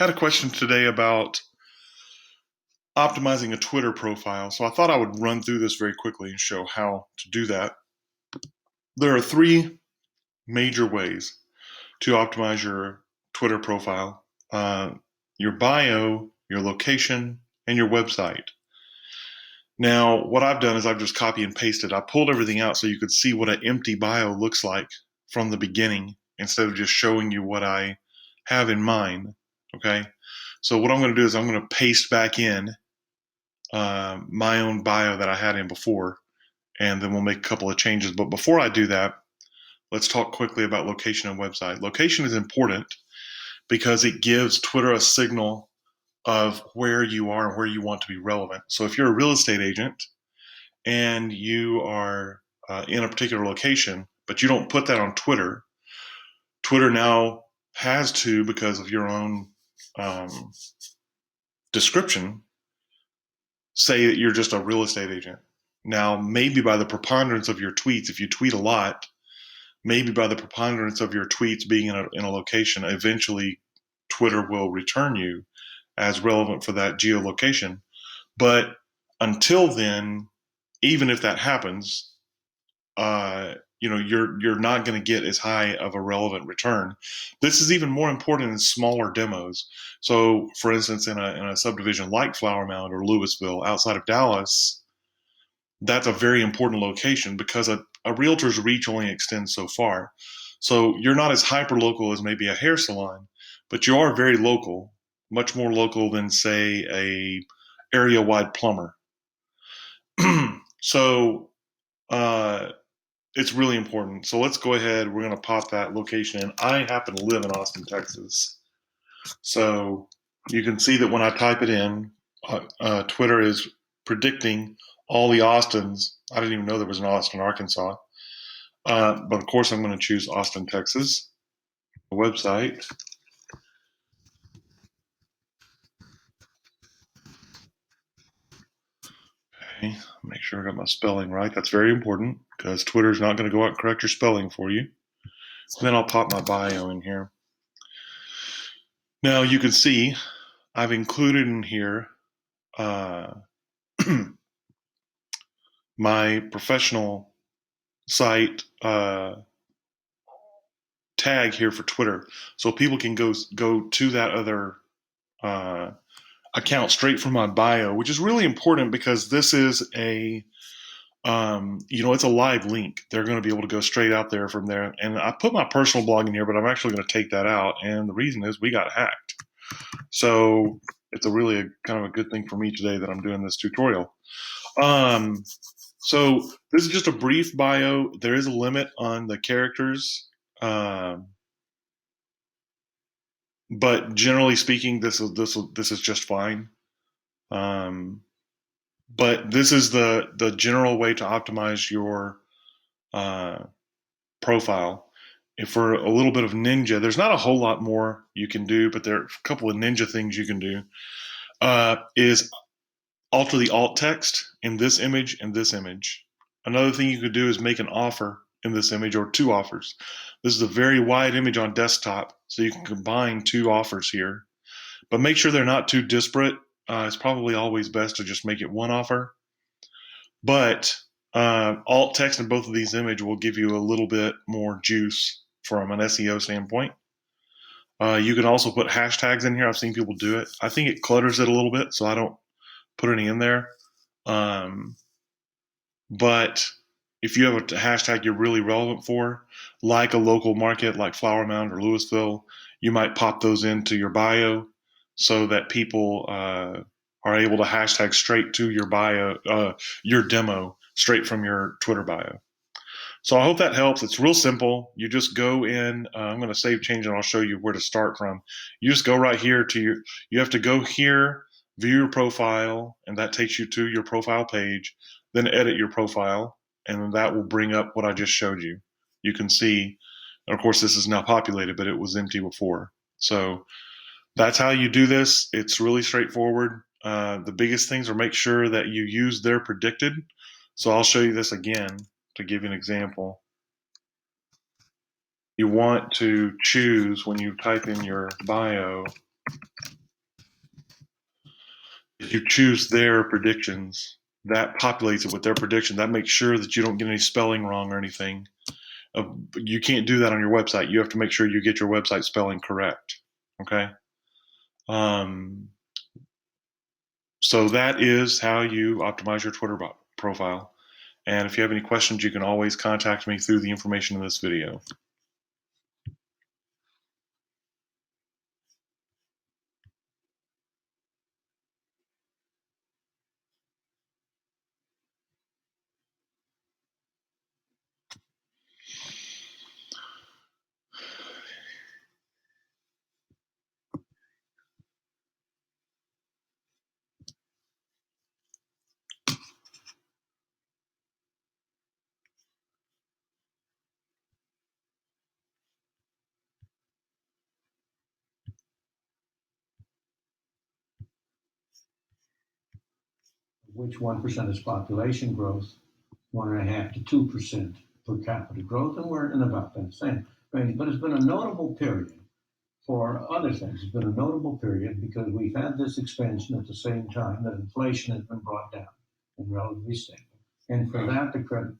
Had a question today about optimizing a Twitter profile. So I thought I would run through this very quickly and show how to do that. There are three major ways to optimize your Twitter profile: your bio, your location, and your website. Now, what I've done is I've just copy and pasted. I pulled everything out so you could see what an empty bio looks like from the beginning instead of just showing you what I have in mind. Okay. So what I'm going to do is I'm going to paste back in my own bio that I had in before, and then we'll make a couple of changes. But before I do that, let's talk quickly about location and website. Location is important because it gives Twitter a signal of where you are and where you want to be relevant. So if you're a real estate agent and you are in a particular location, but you don't put that on Twitter, Twitter now has to, because of your own um, description, say that you're just a real estate agent. Now, maybe by the preponderance of your tweets, if you tweet a lot, maybe by the preponderance of your tweets being in a location, eventually Twitter will return you as relevant for that geolocation. But until then, even if that happens, you're not going to get as high of a relevant return. This is even more important in smaller demos. So, for instance, in a subdivision like Flower Mound or Louisville, outside of Dallas, that's a very important location because a realtor's reach only extends so far. So you're not as hyper local as maybe a hair salon, but you are very local, much more local than say a area wide plumber. So uh, it's really important. So let's go ahead. We're going to pop that location in. I happen to live in Austin, Texas. So you can see that when I type it in, Twitter is predicting all the Austins. I didn't even know there was an Austin, Arkansas. But of course, I'm going to choose Austin, Texas. The website. Okay, make sure I got my spelling right. That's very important because Twitter's not going to go out and correct your spelling for you. Then I'll pop my bio in here. Now you can see I've included in here my professional site tag here for Twitter, so people can go to that other uh, account straight from my bio, which is really important because this is it's a live link. They're going to be able to go straight out there from there. And I put my personal blog in here, but I'm actually going to take that out. And the reason is we got hacked. So it's kind of a good thing for me today that I'm doing this tutorial. So this is just a brief bio. There is a limit on the characters. But generally speaking, this is just fine. But this is the general way to optimize your profile. If for a little bit of ninja, there's not a whole lot more you can do, but there are a couple of ninja things you can do. Is alter the alt text in this image and this image. Another thing you could do is make an offer in this image or two offers. This is a very wide image on desktop, so you can combine two offers here. But make sure they're not too disparate. It's probably always best to just make it one offer. But alt text in both of these images will give you a little bit more juice from an SEO standpoint. You can also put hashtags in here. I've seen people do it. I think it clutters it a little bit, so I don't put any in there. But if you have a hashtag you're really relevant for, like a local market like Flower Mound or Louisville, you might pop those into your bio so that people are able to hashtag straight to your bio, your demo, straight from your Twitter bio. So I hope that helps. It's real simple. You just go in. I'm going to save change and I'll show you where to start from. You just go right here you have to go here, view your profile, and that takes you to your profile page. Then edit your profile, and that will bring up what I just showed you. You can see, and of course, this is now populated, but it was empty before. So that's how you do this. It's really straightforward. The biggest things are make sure that you use their predicted. So I'll show you this again to give you an example. You want to choose when you type in your bio You choose their predictions. That populates it with their prediction. That makes sure that you don't get any spelling wrong or anything. You can't do that on your website. You have to make sure you get your website spelling correct. Okay. Um, so that is how you optimize your Twitter profile. And if you have any questions, you can always contact me through the information in this video. Which 1% is population growth, 1.5 to 2% per capita growth, and we're in about that same range. But it's been a notable period for other things. It's been a notable period because we've had this expansion at the same time that inflation has been brought down and relatively stable. And for that, the credit